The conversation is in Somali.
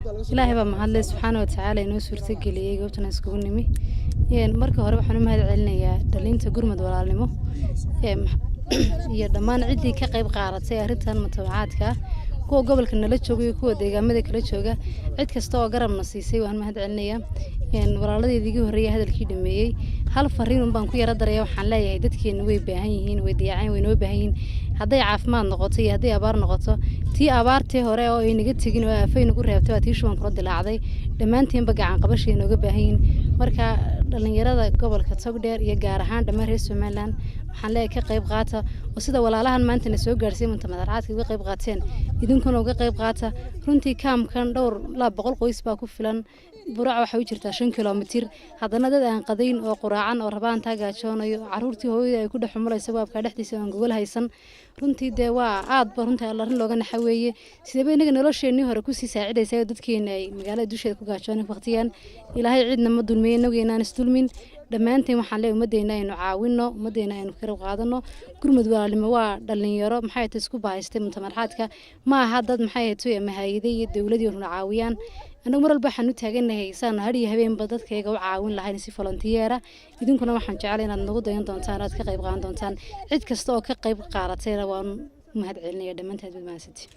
إلهي بمهد سبحانه وتعالى إنه سورة قليل قبتنا سكوني marka hore waxaan u mahad celinayaa dhalinta gurmad walaalnimo iyo dhamaan cidii ka qayb qaadatay arintan mutabacaadka kuwa gobolka nala joogay kuwa deegaamada kala jooga cid kasta oo garabna siisay waan mahad celinayaa walaaladeedii horeeyay hadalkii dhameeyay hal fariin baan ku yara daray waxaan leeyahay dadkeena way baahan yihiin way diyaaceen way noo baahan yihiin haday caafimaad noqoto iyo haday abaar noqoto tii abaartii hore oo ay naga tagin oo afayna ku reebtay waa tii shuban kula dilaacday dhamaantiinba gacan qabashay nooga baahan yihiin marka dhalinyarada gobolka Togdheer iyo gaar ahaan dhamaan reer Somaliland waxaan leeyahay ka qayb qaata oo sida walaalahan maanta na soo gaarsiin mutamadaraadka uga qayb qaateen idinkuna uga qayb qaata runtii kaamkan dhowr 200 qoys baa ku filan burac waxa u jirtaa 5 kilomitir haddana dad aan qadayn oo quraacan oo rabaan taagaajonayo caruurtii hooyada ay ku dhaxmulayso baabka dhexdiisa aan gogol haysan runtii de waa aad ba runtii alla looga naxaweeye sidee inaga nolosheenii hore ku sii saacideysay dadkeena ay magaalada dusheeda ku gaajoonay waqtiyan ilaahay cidna ma dulmiyeen nageena isdulmin dhamaanteen waxaan leeyahay umadeena aynu caawino umadeena aynu ka qayb qaadano gurmad walaalnimo waa dhalinyaro maxay tahay isku baahaystay mutamarxaadka ma aha dad maxay tahay mahayday iyo dawladii oo caawiyaan anagu mar walba waxaan u taaganahay saan hariyo habeenba dadkayga u caawin lahayn si volunteer idinkuna waxaan jecelahay inaad nagu dayan doontaan aad ka qayb qaadan doontaan cid kasta oo ka qayb qaadatayna waan mahad celinayaa dhamaantood mahadsantiin